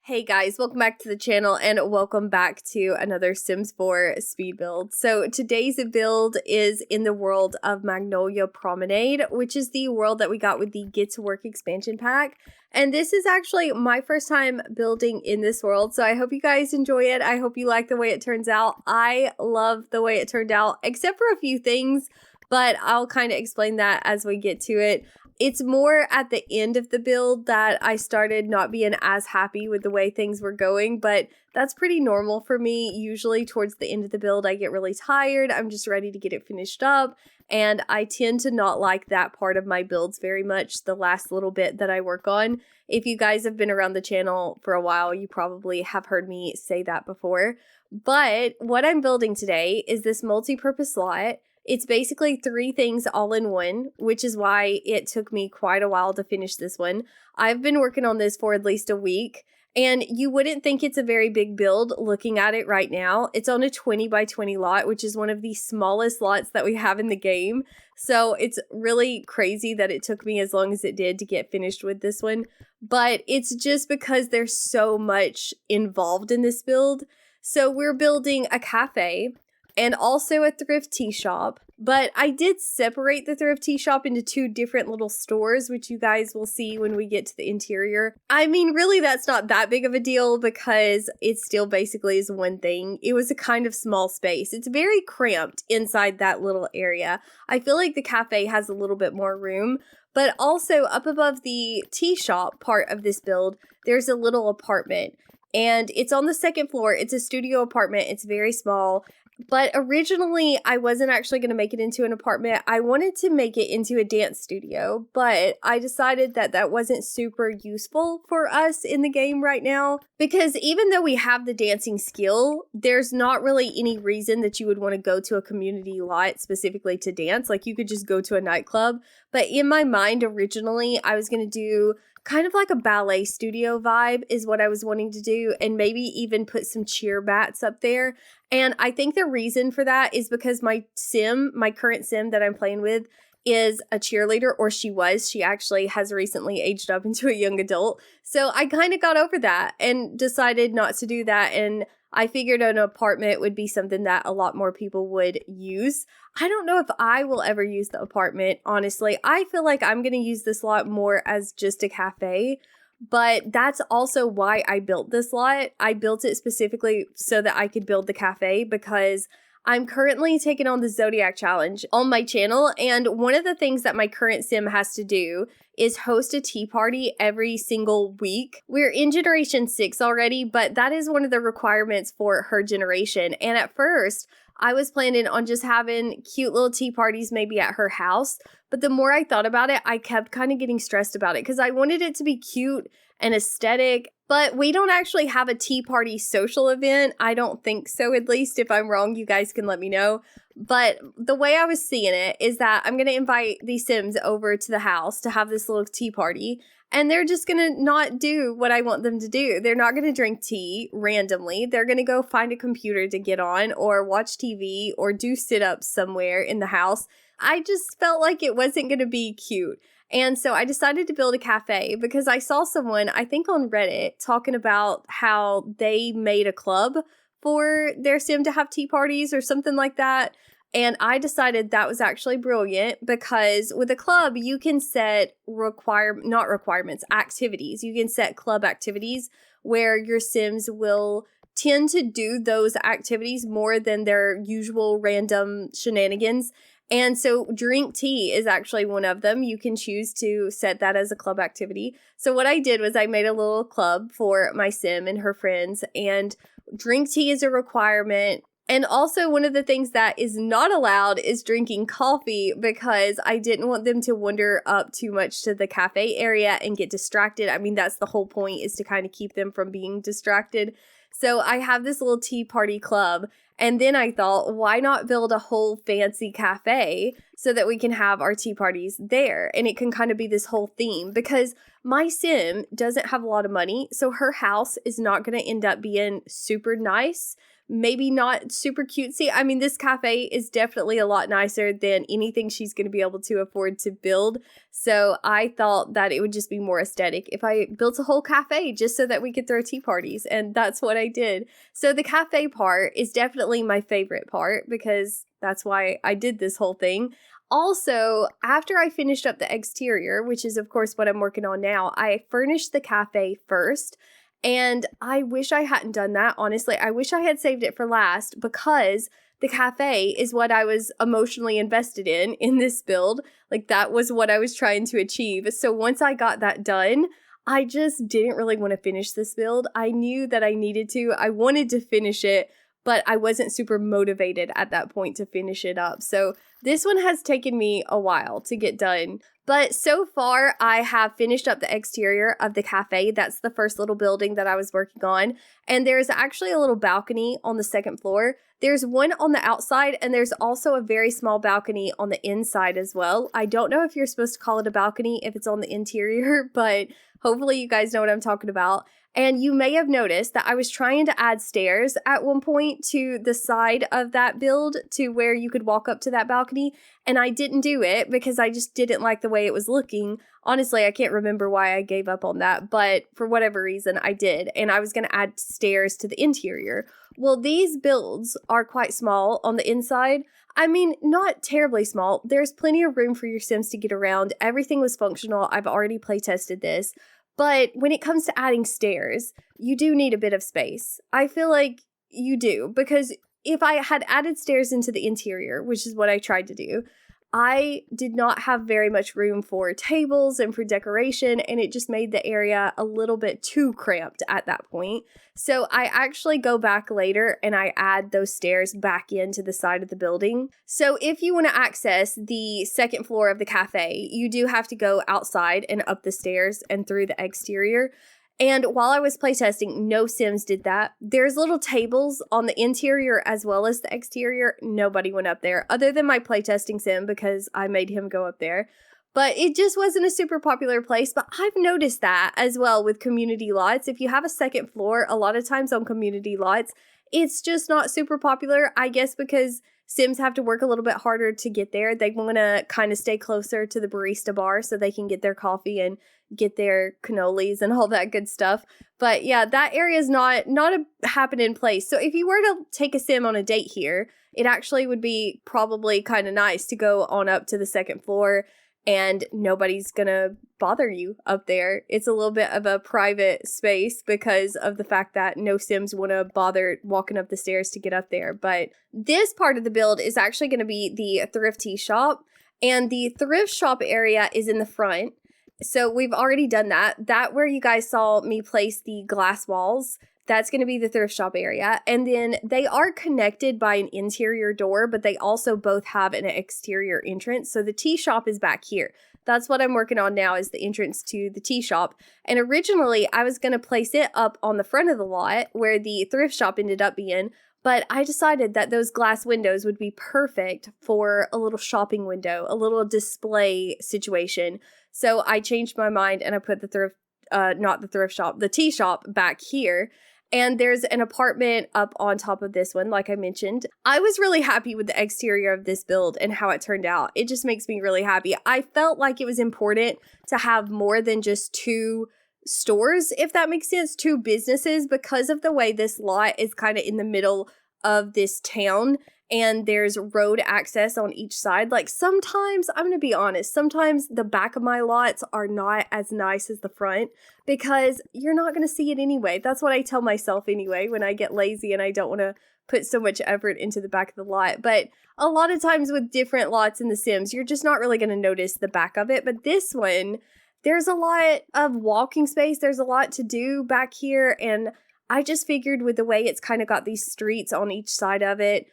Hey guys, welcome back to the channel and welcome back to another Sims 4 speed build. So today's build is in the world of Magnolia Promenade, which is the world that we got with the Get to Work expansion pack. And this is actually my first time building in this world, so I hope you guys enjoy it. I hope you like the way it turns out. I love the way it turned out, except for a few things, but I'll kind of explain that as we get to it. It's more at the end of the build that I started not being as happy with the way things were going, but that's pretty normal for me. Usually towards the end of the build, I get really tired. I'm just ready to get it finished up, and I tend to not like that part of my builds very much, the last little bit that I work on. If you guys have been around the channel for a while, you probably have heard me say that before. But what I'm building today is this multi-purpose lot. It's basically 3 things all in one, which is why it took me quite a while to finish this one. I've been working on this for at least a week, and you wouldn't think it's a very big build looking at it right now. It's on a 20 by 20 lot, which is one of the smallest lots that we have in the game. So it's really crazy that it took me as long as it did to get finished with this one. But it's just because there's so much involved in this build. So we're building a cafe and also a thrift tea shop, but I did separate the thrift tea shop into 2 different little stores, which you guys will see when we get to the interior. I mean, really, that's not that big of a deal because it still basically is one thing. It was a kind of small space. It's very cramped inside that little area. I feel like the cafe has a little bit more room, but also up above the tea shop part of this build, there's a little apartment. And it's on the 2nd floor. It's a studio apartment. It's very small. But originally, I wasn't actually going to make it into an apartment. I wanted to make it into a dance studio, but I decided that that wasn't super useful for us in the game right now. Because even though we have the dancing skill, there's not really any reason that you would want to go to a community lot specifically to dance. Like, you could just go to a nightclub. But in my mind, originally, I was going to do kind of like a ballet studio vibe is what I was wanting to do, and maybe even put some cheer bats up there. And I think the reason for that is because my current sim that I'm playing with is a cheerleader, or she was. She actually has recently aged up into a young adult. So I kind of got over that and decided not to do that. And I figured an apartment would be something that a lot more people would use. I don't know if I will ever use the apartment, honestly. I feel like I'm going to use this lot more as just a cafe, but that's also why I built this lot. I built it specifically so that I could build the cafe because I'm currently taking on the Zodiac Challenge on my channel, and one of the things that my current sim has to do is host a tea party every single week. We're in Generation 6 already, but that is one of the requirements for her generation. And at first, I was planning on just having cute little tea parties maybe at her house, but the more I thought about it, I kept kind of getting stressed about it because I wanted it to be cute and aesthetic, but we don't actually have a tea party social event. I don't think so, at least. If I'm wrong, you guys can let me know. But the way I was seeing it is that I'm going to invite these Sims over to the house to have this little tea party, and they're just going to not do what I want them to do. They're not going to drink tea randomly. They're going to go find a computer to get on or watch TV or do sit-ups somewhere in the house. I just felt like it wasn't going to be cute. And so I decided to build a cafe because I saw someone, I think on Reddit, talking about how they made a club for their sim to have tea parties or something like that. And I decided that was actually brilliant because with a club, you can set activities. You can set club activities where your Sims will tend to do those activities more than their usual random shenanigans. And so drink tea is actually one of them. You can choose to set that as a club activity. So what I did was I made a little club for my sim and her friends, and drink tea is a requirement. And also one of the things that is not allowed is drinking coffee because I didn't want them to wander up too much to the cafe area and get distracted. I mean, that's the whole point, is to kind of keep them from being distracted. So I have this little tea party club, and then I thought, why not build a whole fancy cafe so that we can have our tea parties there, and it can kind of be this whole theme, because my sim doesn't have a lot of money, so her house is not going to end up being super nice maybe not super cutesy. I mean, this cafe is definitely a lot nicer than anything she's going to be able to afford to build. So I thought that it would just be more aesthetic if I built a whole cafe just so that we could throw tea parties. And that's what I did. So the cafe part is definitely my favorite part because that's why I did this whole thing. Also, after I finished up the exterior, which is of course what I'm working on now, I furnished the cafe first. And I wish I hadn't done that, honestly. I wish I had saved it for last because the cafe is what I was emotionally invested in this build. Like, that was what I was trying to achieve. So once I got that done, I just didn't really want to finish this build. I knew that I needed to. I wanted to finish it, but I wasn't super motivated at that point to finish it up. So this one has taken me a while to get done. But so far, I have finished up the exterior of the cafe. That's the first little building that I was working on. And there's actually a little balcony on the second floor. There's one on the outside, and there's also a very small balcony on the inside as well. I don't know if you're supposed to call it a balcony if it's on the interior, but hopefully you guys know what I'm talking about. And you may have noticed that I was trying to add stairs at one point to the side of that build to where you could walk up to that balcony. And I didn't do it because I just didn't like the way it was looking. Honestly, I can't remember why I gave up on that, but for whatever reason, I did. And I was going to add stairs to the interior. Well, these builds are quite small on the inside. I mean, not terribly small. There's plenty of room for your Sims to get around. Everything was functional. I've already play tested this. But when it comes to adding stairs, you do need a bit of space. I feel like you do, because if I had added stairs into the interior, which is what I tried to do, I did not have very much room for tables and for decoration, and it just made the area a little bit too cramped at that point. So I actually go back later and I add those stairs back into the side of the building. So if you want to access the second floor of the cafe, you do have to go outside and up the stairs and through the exterior. And while I was playtesting, no Sims did that. There's little tables on the interior as well as the exterior. Nobody went up there other than my playtesting Sim because I made him go up there. But it just wasn't a super popular place. But I've noticed that as well with community lots. If you have a second floor, a lot of times on community lots, it's just not super popular, I guess, because Sims have to work a little bit harder to get there. They want to kind of stay closer to the barista bar so they can get their coffee and get their cannolis and all that good stuff. But yeah, that area is not a happening place. So if you were to take a Sim on a date here, it actually would be probably kind of nice to go on up to the second floor and nobody's gonna bother you up there. It's a little bit of a private space because of the fact that no Sims want to bother walking up the stairs to get up there. But this part of the build is actually going to be the Thriftea shop, and the thrift shop area is in the front. So we've already done that. That where you guys saw me place the glass walls, that's going to be the thrift shop area. And then they are connected by an interior door, but they also both have an exterior entrance. So the tea shop is back here. That's what I'm working on now, is the entrance to the tea shop. And originally I was going to place it up on the front of the lot where the thrift shop ended up being, but I decided that those glass windows would be perfect for a little shopping window, a little display situation. So I changed my mind and I put the tea shop back here. And there's an apartment up on top of this one, like I mentioned. I was really happy with the exterior of this build and how it turned out. It just makes me really happy. I felt like it was important to have more than just two stores, if that makes sense, two businesses, because of the way this lot is kind of in the middle of this town and there's road access on each side. Like sometimes, I'm going to be honest, sometimes the back of my lots are not as nice as the front because you're not going to see it anyway. That's what I tell myself anyway when I get lazy and I don't want to put so much effort into the back of the lot. But a lot of times with different lots in The Sims, you're just not really going to notice the back of it. But this one, there's a lot of walking space. There's a lot to do back here. And I just figured with the way it's kind of got these streets on each side of it,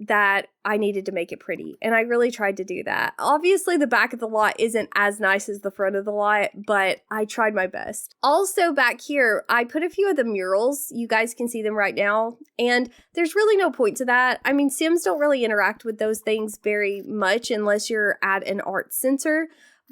that I needed to make it pretty. And I really tried to do that. Obviously, the back of the lot isn't as nice as the front of the lot, but I tried my best. Also back here, I put a few of the murals. You guys can see them right now. And there's really no point to that. I mean, Sims don't really interact with those things very much unless you're at an art center.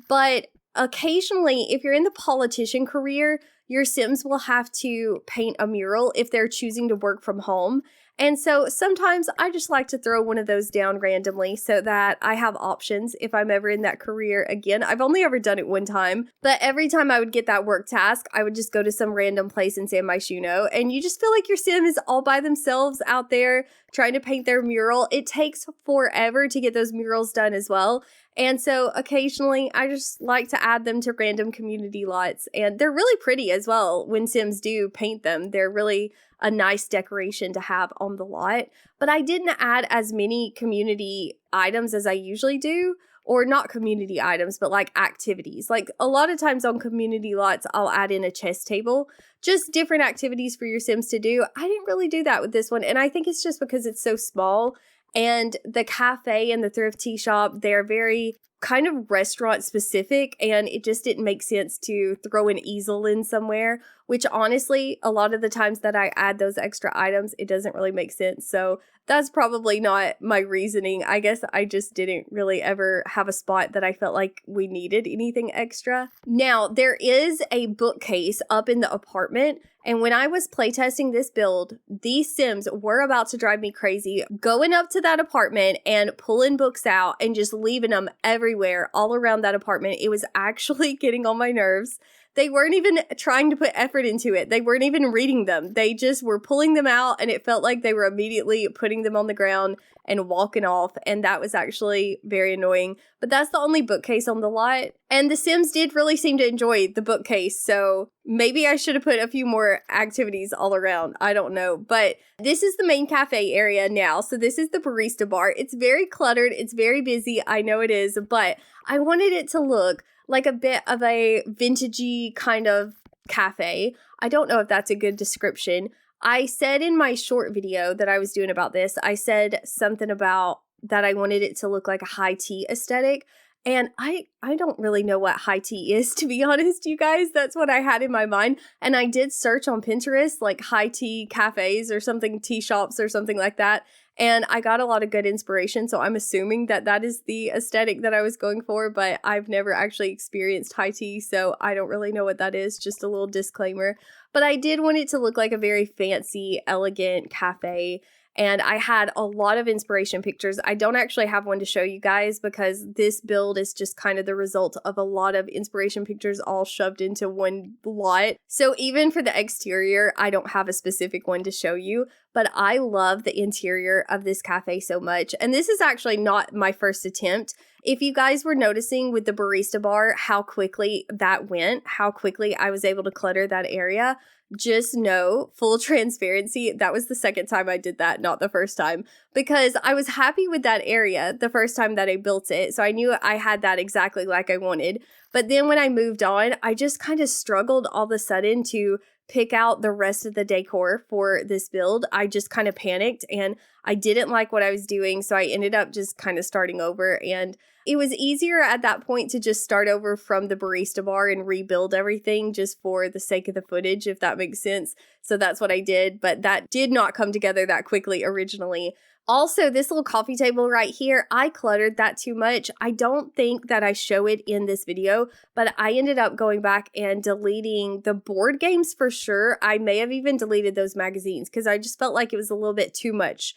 But occasionally, if you're in the politician career, your Sims will have to paint a mural if they're choosing to work from home. And so sometimes I just like to throw one of those down randomly so that I have options if I'm ever in that career again. I've only ever done it one time, but every time I would get that work task, I would just go to some random place in San Myshuno, and you just feel like your Sim is all by themselves out there trying to paint their mural. It takes forever to get those murals done as well. And so occasionally I just like to add them to random community lots, and they're really pretty as well when Sims do paint them. They're really a nice decoration to have on the lot. But I didn't add as many community items as I usually do, or not community items, but like activities. Like a lot of times on community lots, I'll add in a chess table, just different activities for your Sims to do. I didn't really do that with this one, and I think it's just because it's so small. And the cafe and the thrift tea shop, they're very kind of restaurant specific, and it just didn't make sense to throw an easel in somewhere, which honestly, a lot of the times that I add those extra items, it doesn't really make sense. So that's probably not my reasoning. I guess I just didn't really ever have a spot that I felt like we needed anything extra. Now, there is a bookcase up in the apartment, and when I was playtesting this build, these Sims were about to drive me crazy, going up to that apartment and pulling books out and just leaving them everywhere, all around that apartment. It was actually getting on my nerves. They weren't even trying to put effort into it. They weren't even reading them. They just were pulling them out, and it felt like they were immediately putting them on the ground and walking off, and that was actually very annoying. But that's the only bookcase on the lot, and the Sims did really seem to enjoy the bookcase, so maybe I should have put a few more activities all around. I don't know, but this is the main cafe area now, so this is the barista bar. It's very cluttered, it's very busy, I know it is, but I wanted it to look like a bit of a vintagey kind of cafe. I don't know if that's a good description. I said in my short video that I was doing about this, I said something about that I wanted it to look like a high tea aesthetic. And I don't really know what high tea is, to be honest, you guys. That's what I had in my mind. And I did search on Pinterest, like high tea cafes or something, tea shops or something like that. And I got a lot of good inspiration. So I'm assuming that that is the aesthetic that I was going for, but I've never actually experienced high tea. So I don't really know what that is. Just a little disclaimer. But I did want it to look like a very fancy, elegant cafe. And I had a lot of inspiration pictures. I don't actually have one to show you guys because this build is just kind of the result of a lot of inspiration pictures all shoved into one lot. So even for the exterior, I don't have a specific one to show you, but I love the interior of this cafe so much. And this is actually not my first attempt. If you guys were noticing with the barista bar, how quickly that went, how quickly I was able to clutter that area, just know, full transparency, that was the second time I did that, not the first time, because I was happy with that area the first time that I built it. So I knew I had that exactly like I wanted. But then when I moved on, I just kind of struggled all of a sudden to pick out the rest of the decor for this build. I just kind of panicked and I didn't like what I was doing. So I ended up just kind of starting over, and it was easier at that point to just start over from the barista bar and rebuild everything just for the sake of the footage, if that makes sense. So that's what I did, but that did not come together that quickly originally. Also, this little coffee table right here, I cluttered that too much. I don't think that I show it in this video, but I ended up going back and deleting the board games for sure. I may have even deleted those magazines because I just felt like it was a little bit too much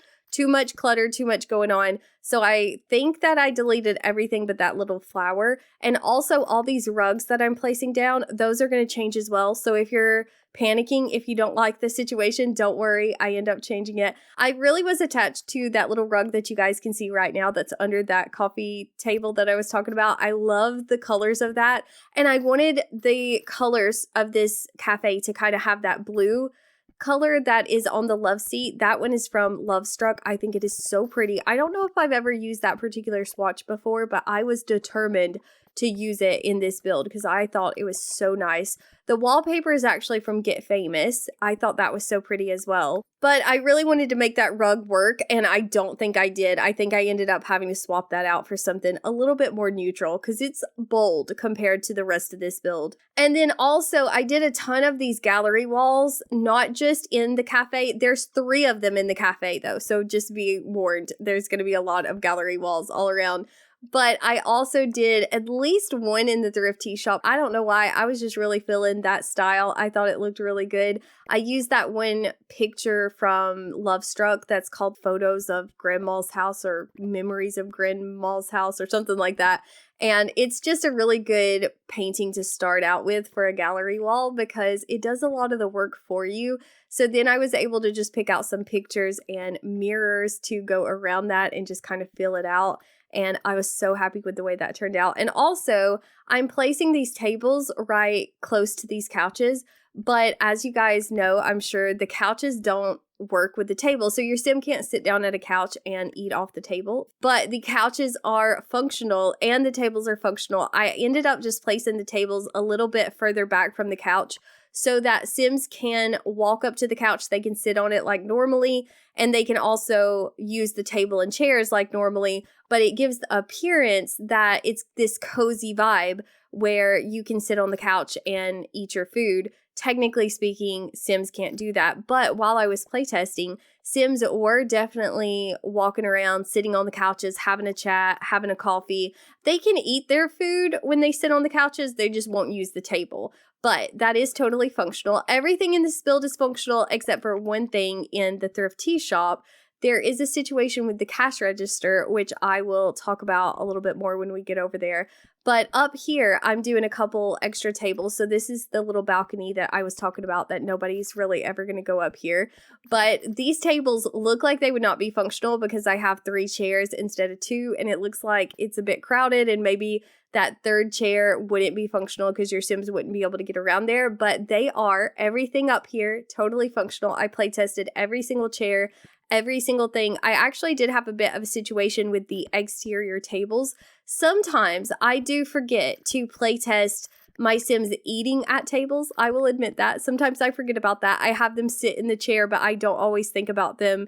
clutter, too much going on. So I think that I deleted everything but that little flower. And also all these rugs that I'm placing down, those are going to change as well. So if you're panicking, if you don't like the situation, don't worry, I end up changing it. I really was attached to that little rug that you guys can see right now that's under that coffee table that I was talking about. I love the colors of that. And I wanted the colors of this cafe to kind of have that blue color that is on the love seat. That one is from Love Struck. I think it is so pretty. I don't know if I've ever used that particular swatch before, but I was determined to use it in this build because I thought it was so nice. The wallpaper is actually from Get Famous. I thought that was so pretty as well. But I really wanted to make that rug work, and I don't think I did. I think I ended up having to swap that out for something a little bit more neutral because it's bold compared to the rest of this build. And then also, I did a ton of these gallery walls, not just in the cafe. There's 3 of them in the cafe though, so just be warned. There's going to be a lot of gallery walls all around. But I also did at least one in the Thriftea shop. I don't know why. I was just really feeling that style. I thought it looked really good. I used that one picture from Love Struck that's called Photos of Grandma's House or Memories of Grandma's House or something like that. And it's just a really good painting to start out with for a gallery wall because it does a lot of the work for you. So then I was able to just pick out some pictures and mirrors to go around that and just kind of fill it out. And I was so happy with the way that turned out. And also, I'm placing these tables right close to these couches. But as you guys know, I'm sure the couches don't work with the table. So your sim can't sit down at a couch and eat off the table. But the couches are functional and the tables are functional. I ended up just placing the tables a little bit further back from the couch so that Sims can walk up to the couch. They can sit on it like normally, and they can also use the table and chairs like normally, but it gives the appearance that it's this cozy vibe where you can sit on the couch and eat your food. Technically speaking, Sims can't do that, but while I was playtesting, Sims were definitely walking around, sitting on the couches, having a chat, having a coffee. They can eat their food when they sit on the couches, they just won't use the table. But that is totally functional. Everything in this build is functional except for one thing in the Thriftea shop. There is a situation with the cash register, which I will talk about a little bit more when we get over there. But up here, I'm doing a couple extra tables. So this is the little balcony that I was talking about that nobody's really ever going to go up here. But these tables look like they would not be functional because I have 3 chairs instead of 2. And it looks like it's a bit crowded and maybe that third chair wouldn't be functional because your Sims wouldn't be able to get around there. But they are. Everything up here, totally functional. I play tested every single chair. Every single thing. I actually did have a bit of a situation with the exterior tables. Sometimes I do forget to playtest my Sims eating at tables. I will admit that. Sometimes I forget about that. I have them sit in the chair, but I don't always think about them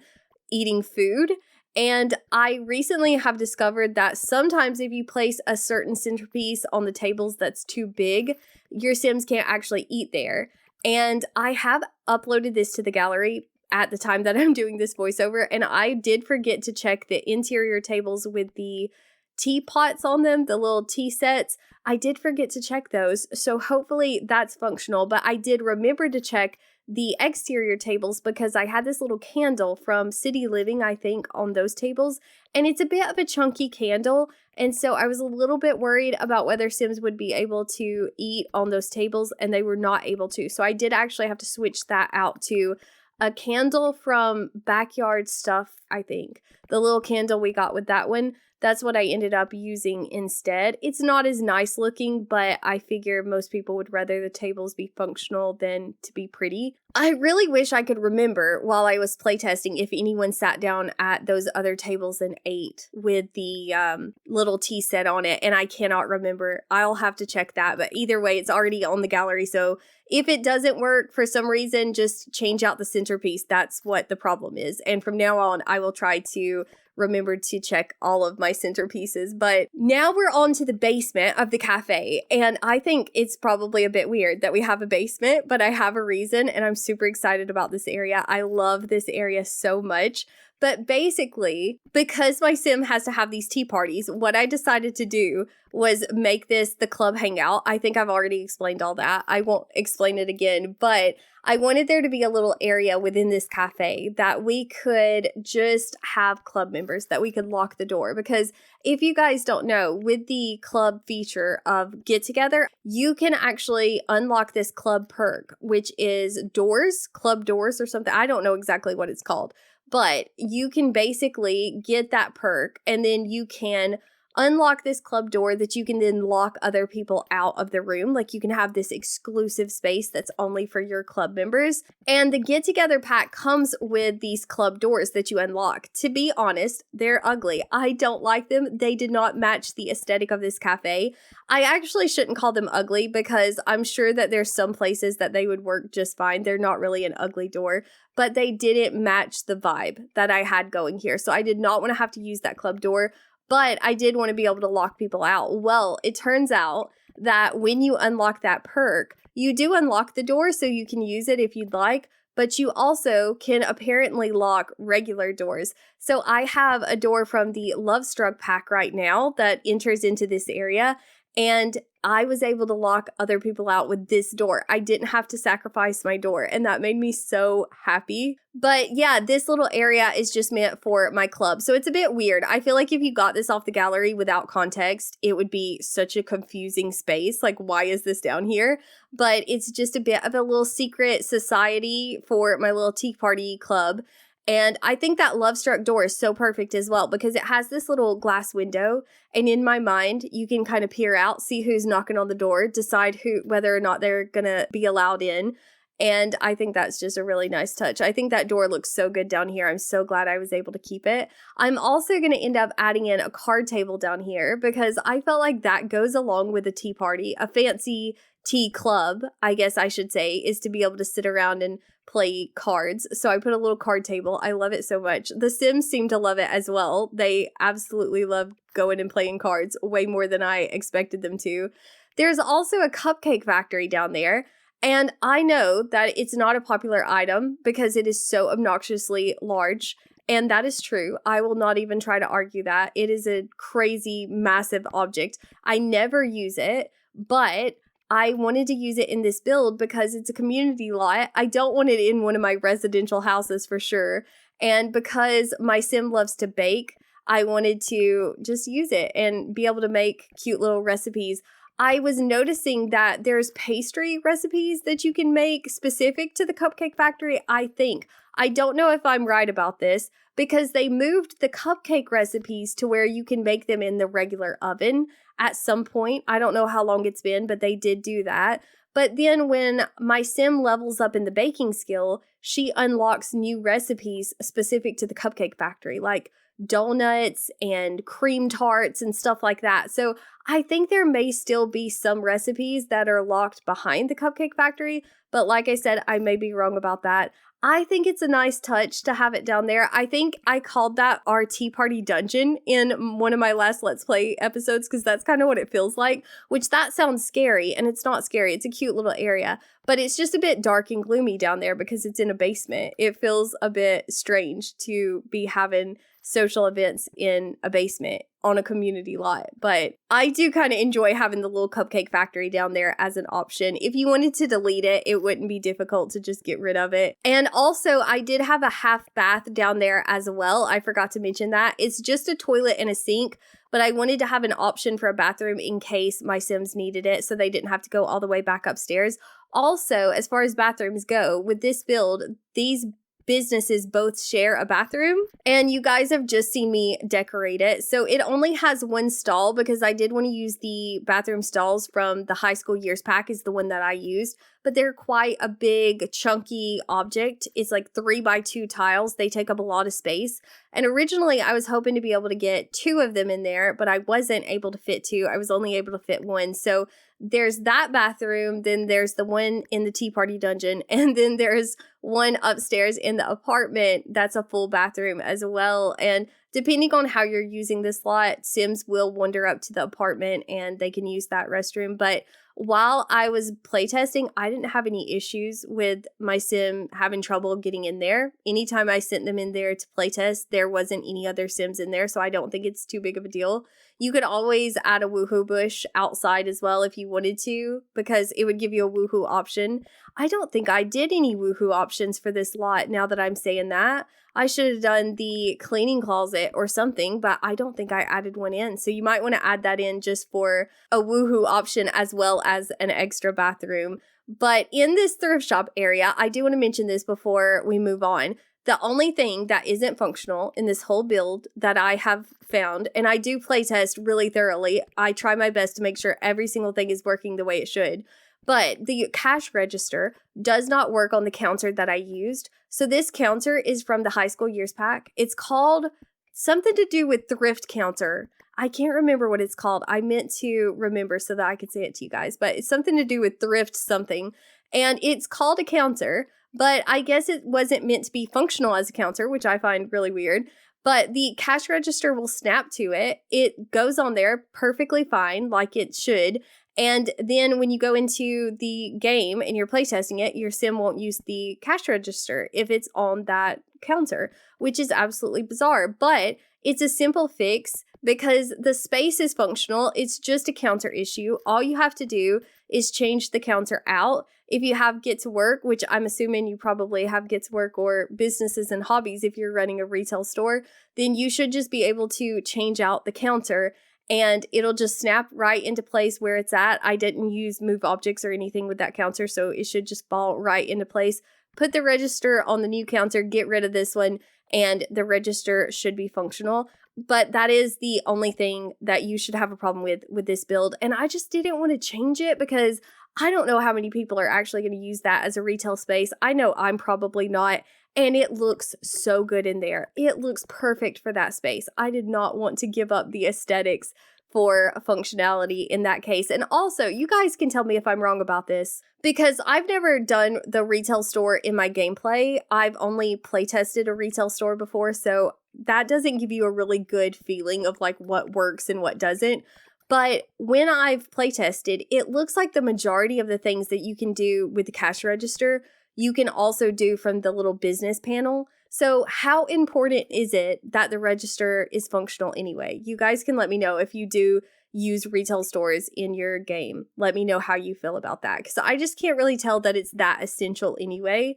eating food. And I recently have discovered that sometimes if you place a certain centerpiece on the tables that's too big, your Sims can't actually eat there. And I have uploaded this to the gallery at the time that I'm doing this voiceover, and I did forget to check the interior tables with the teapots on them, the little tea sets. I did forget to check those, so hopefully that's functional, but I did remember to check the exterior tables because I had this little candle from City Living, I think, on those tables, and it's a bit of a chunky candle, and so I was a little bit worried about whether Sims would be able to eat on those tables, and they were not able to, so I did actually have to switch that out to a candle from Backyard Stuff, I think. The little candle we got with that one, that's what I ended up using instead. It's not as nice looking, but I figure most people would rather the tables be functional than to be pretty. I really wish I could remember while I was playtesting if anyone sat down at those other tables and ate with the little tea set on it, and I cannot remember. I'll have to check that, but either way, it's already on the gallery, so if it doesn't work for some reason, just change out the centerpiece. That's what the problem is. And from now on, I will try to remember to check all of my centerpieces. But now we're on to the basement of the cafe. And I think it's probably a bit weird that we have a basement, but I have a reason and I'm super excited about this area. I love this area so much. But basically, because my sim has to have these tea parties, what I decided to do was make this the club hangout. I think I've already explained all that. I won't explain it again, but I wanted there to be a little area within this cafe that we could just have club members, that we could lock the door. Because if you guys don't know, with the club feature of Get Together, you can actually unlock this club perk, which is doors, club doors or something. I don't know exactly what it's called. But you can basically get that perk and then you can unlock this club door that you can then lock other people out of the room. Like you can have this exclusive space that's only for your club members. And the Get Together pack comes with these club doors that you unlock. To be honest, they're ugly. I don't like them. They did not match the aesthetic of this cafe. I actually shouldn't call them ugly because I'm sure that there's some places that they would work just fine. They're not really an ugly door, but they didn't match the vibe that I had going here. So I did not want to have to use that club door. But I did want to be able to lock people out. Well, it turns out that when you unlock that perk, you do unlock the door so you can use it if you'd like, but you also can apparently lock regular doors. So I have a door from the Love Struck pack right now that enters into this area, and I was able to lock other people out with this door. I didn't have to sacrifice my door, and that made me so happy. But yeah, this little area is just meant for my club. So it's a bit weird. I feel like if you got this off the gallery without context, it would be such a confusing space. Like, why is this down here? But it's just a bit of a little secret society for my little tea party club. And I think that Love Struck door is so perfect as well because it has this little glass window. And in my mind, you can kind of peer out, see who's knocking on the door, decide whether or not they're going to be allowed in. And I think that's just a really nice touch. I think that door looks so good down here. I'm so glad I was able to keep it. I'm also going to end up adding in a card table down here because I felt like that goes along with a tea party. A fancy tea club, I guess I should say, is to be able to sit around and play cards. So I put a little card table. I love it so much. The Sims seem to love it as well. They absolutely love going and playing cards way more than I expected them to. There's also a cupcake factory down there. And I know that it's not a popular item because it is so obnoxiously large. And that is true. I will not even try to argue that. It is a crazy, massive object. I never use it, but I wanted to use it in this build because it's a community lot. I don't want it in one of my residential houses for sure. And because my sim loves to bake, I wanted to just use it and be able to make cute little recipes. I was noticing that there's pastry recipes that you can make specific to the Cupcake Factory, I think. I don't know if I'm right about this because they moved the cupcake recipes to where you can make them in the regular oven at some point. I don't know how long it's been, but they did do that. But then when my sim levels up in the baking skill, she unlocks new recipes specific to the Cupcake Factory, like donuts and cream tarts and stuff like that. So I think there may still be some recipes that are locked behind the Cupcake Factory, but like I said, I may be wrong about that. I think it's a nice touch to have it down there. I think I called that our tea party dungeon in one of my last Let's Play episodes because that's kind of what it feels like, which that sounds scary, and it's not scary. It's a cute little area, but it's just a bit dark and gloomy down there because it's in a basement. It feels a bit strange to be having social events in a basement on a community lot, but I do kind of enjoy having the little cupcake factory down there as an option. If you wanted to delete it, it wouldn't be difficult to just get rid of it. And also, I did have a half bath down there as well. I forgot to mention that. It's just a toilet and a sink, but I wanted to have an option for a bathroom in case my Sims needed it so they didn't have to go all the way back upstairs. Also, as far as bathrooms go, with this build, these businesses both share a bathroom, and you guys have just seen me decorate it. So it only has one stall because I did want to use the bathroom stalls from the high school years pack is the one that I used, but they're quite a big chunky object. It's like 3x2 tiles. They take up a lot of space. And originally I was hoping to be able to get 2 of them in there, but I wasn't able to fit 2. I was only able to fit 1. So there's that bathroom, then there's the one in the tea party dungeon, and then there's one upstairs in the apartment that's a full bathroom as well. And depending on how you're using this lot, Sims will wander up to the apartment and they can use that restroom. But while I was playtesting, I didn't have any issues with my Sim having trouble getting in there. Anytime I sent them in there to playtest, there wasn't any other Sims in there, so I don't think it's too big of a deal. You could always add a woohoo bush outside as well if you wanted to, because it would give you a woohoo option. I don't think I did any woohoo options for this lot now that I'm saying that. I should have done the cleaning closet or something, but I don't think I added one in. So you might want to add that in just for a woohoo option as well as an extra bathroom. But in this thrift shop area, I do want to mention this before we move on. The only thing that isn't functional in this whole build that I have found, and I do playtest really thoroughly, I try my best to make sure every single thing is working the way it should, but the cash register does not work on the counter that I used. So this counter is from the high school years pack. It's called something to do with thrift counter. I can't remember what it's called. I meant to remember so that I could say it to you guys, but it's something to do with thrift something. And it's called a counter, but I guess it wasn't meant to be functional as a counter, which I find really weird. but the cash register will snap to it. It goes on there perfectly fine, like it should. And then when you go into the game and you're playtesting it, your sim won't use the cash register if it's on that counter, which is absolutely bizarre. But it's a simple fix because the space is functional. It's just a counter issue. All you have to do is change the counter out. If you have Get to Work, which I'm assuming you probably have Get to Work or businesses and hobbies if you're running a retail store, then you should just be able to change out the counter and it'll just snap right into place where it's at. I didn't use move objects or anything with that counter, so it should just fall right into place. Put the register on the new counter, get rid of this one, and the register should be functional. But that is the only thing that you should have a problem with this build. And I just didn't want to change it because I don't know how many people are actually going to use that as a retail space. I know I'm probably not. And it looks so good in there. It looks perfect for that space. I did not want to give up the aesthetics for functionality in that case. And also, you guys can tell me if I'm wrong about this because I've never done the retail store in my gameplay. I've only playtested a retail store before, so that doesn't give you a really good feeling of like what works and what doesn't. But when I've playtested, it looks like the majority of the things that you can do with the cash register, you can also do from the little business panel. So how important is it that the register is functional anyway? You guys can let me know if you do use retail stores in your game. Let me know how you feel about that because I just can't really tell that it's that essential anyway.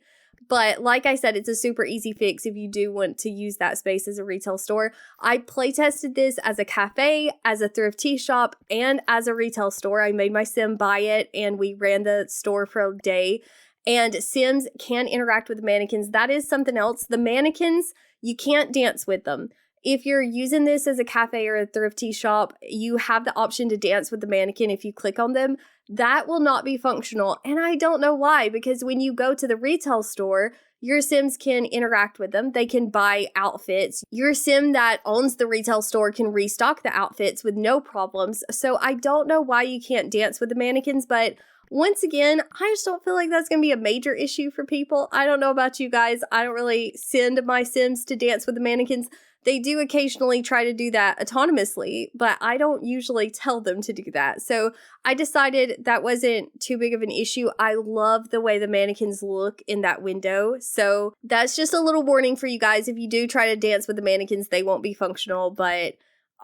But like I said, it's a super easy fix if you do want to use that space as a retail store. I playtested this as a cafe, as a Thriftea shop, and as a retail store. I made my sim buy it and we ran the store for a day. And Sims can interact with mannequins. That is something else. The mannequins, you can't dance with them. If you're using this as a cafe or a Thriftea shop, you have the option to dance with the mannequin if you click on them. That will not be functional. And I don't know why, because when you go to the retail store, your Sims can interact with them. They can buy outfits. Your Sim that owns the retail store can restock the outfits with no problems. So I don't know why you can't dance with the mannequins, but once again, I just don't feel like that's going to be a major issue for people. I don't know about you guys. I don't really send my Sims to dance with the mannequins. They do occasionally try to do that autonomously, but I don't usually tell them to do that. So I decided that wasn't too big of an issue. I love the way the mannequins look in that window. So that's just a little warning for you guys. If you do try to dance with the mannequins, they won't be functional, but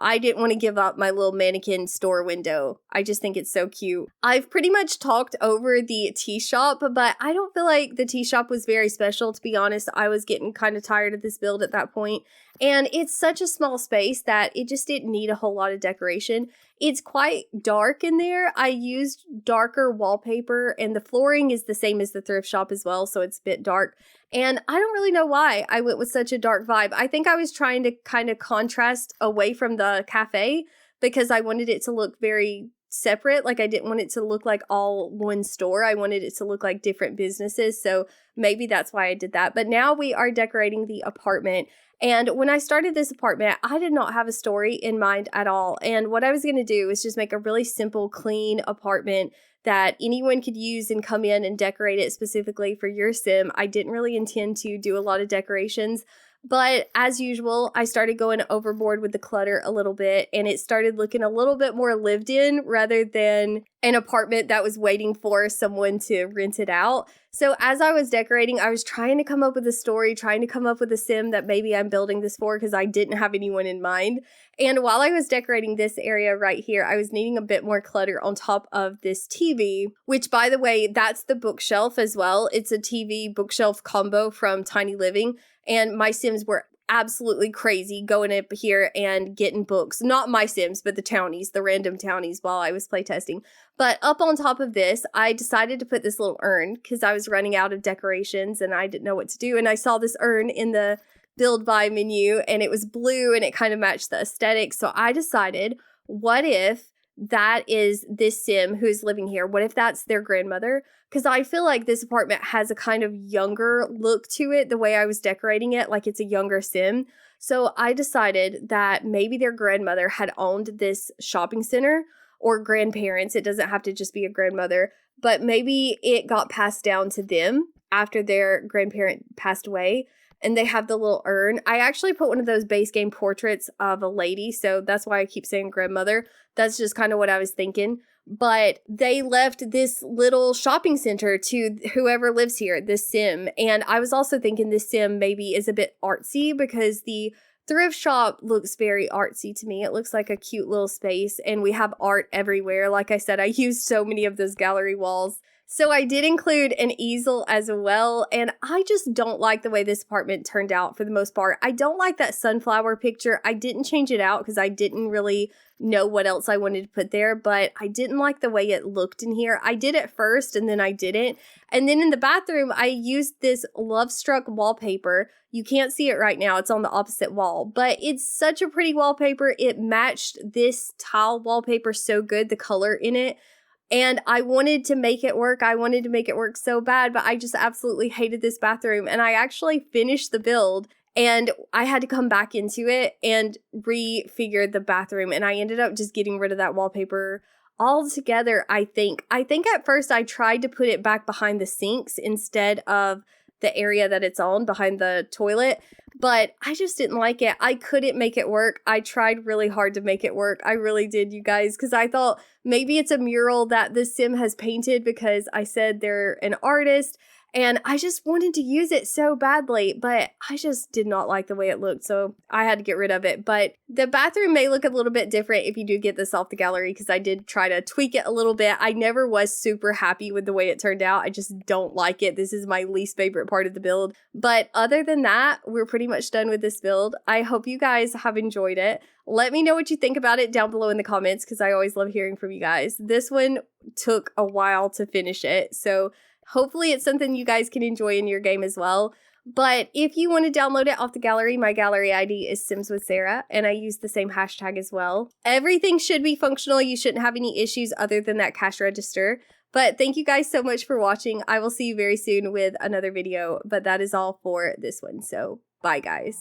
I didn't want to give up my little mannequin store window. I just think it's so cute. I've pretty much talked over the tea shop, but I don't feel like the tea shop was very special, to be honest. I was getting kind of tired of this build at that point. And it's such a small space that it just didn't need a whole lot of decoration. It's quite dark in there. I used darker wallpaper and the flooring is the same as the thrift shop as well, so it's a bit dark. And I don't really know why I went with such a dark vibe. I think I was trying to kind of contrast away from the cafe because I wanted it to look very separate. Like I didn't want it to look like all one store. I wanted it to look like different businesses. So maybe that's why I did that. But now we are decorating the apartment. And when I started this apartment, I did not have a story in mind at all. And what I was going to do is just make a really simple, clean apartment that anyone could use and come in and decorate it specifically for your sim. I didn't really intend to do a lot of decorations, but as usual, I started going overboard with the clutter a little bit and it started looking a little bit more lived in rather than an apartment that was waiting for someone to rent it out. So as I was decorating, I was trying to come up with a story, trying to come up with a sim that maybe I'm building this for because I didn't have anyone in mind. And while I was decorating this area right here, I was needing a bit more clutter on top of this TV, which by the way, that's the bookshelf as well. It's a TV bookshelf combo from Tiny Living. And my Sims were absolutely crazy going up here and getting books. Not my Sims, but the townies, the random townies while I was playtesting. But up on top of this, I decided to put this little urn because I was running out of decorations and I didn't know what to do. And I saw this urn in the build by menu and it was blue and it kind of matched the aesthetic. So I decided, what if that is this Sim who's living here? What if that's their grandmother? Because I feel like this apartment has a kind of younger look to it, the way I was decorating it, like it's a younger Sim. So I decided that maybe their grandmother had owned this shopping center or grandparents. It doesn't have to just be a grandmother, but maybe it got passed down to them. after their grandparent passed away. And they have the little urn. I actually put one of those base game portraits of a lady, so that's why I keep saying grandmother. That's just kind of what I was thinking. But they left this little shopping center to whoever lives here, this sim. And I was also thinking this sim maybe is a bit artsy because the thrift shop looks very artsy to me. It looks like a cute little space, and we have art everywhere. Like I said, I used so many of those gallery walls. So I did include an easel as well, and I just don't like the way this apartment turned out for the most part. I don't like that sunflower picture. I didn't change it out because I didn't really know what else I wanted to put there, but I didn't like the way it looked in here. I did it first and then I didn't. And then in the bathroom, I used this Love Struck wallpaper. You can't see it right now. It's on the opposite wall, but it's such a pretty wallpaper. It matched this tile wallpaper so good, the color in it. And I wanted to make it work. I wanted to make it work so bad, but I just absolutely hated this bathroom. And I actually finished the build and I had to come back into it and refigure the bathroom. And I ended up just getting rid of that wallpaper altogether, I think. I think at first I tried to put it back behind the sinks instead of the area that it's on, behind the toilet. But I just didn't like it. I couldn't make it work. I tried really hard to make it work. I really did, you guys, because I thought maybe it's a mural that the sim has painted because I said they're an artist. And I just wanted to use it so badly, but I just did not like the way it looked, so I had to get rid of it. But the bathroom may look a little bit different if you do get this off the gallery, because I did try to tweak it a little bit. I never was super happy with the way it turned out. I just don't like it. This is my least favorite part of the build. But other than that, we're pretty much done with this build. I hope you guys have enjoyed it. Let me know what you think about it down below in the comments, because I always love hearing from you guys. This one took a while to finish it, so hopefully it's something you guys can enjoy in your game as well. But if you want to download it off the gallery, my gallery ID is Sims with Sarah, and I use the same hashtag as well. Everything should be functional. You shouldn't have any issues other than that cash register. But thank you guys so much for watching. I will see you very soon with another video, but that is all for this one. So bye guys.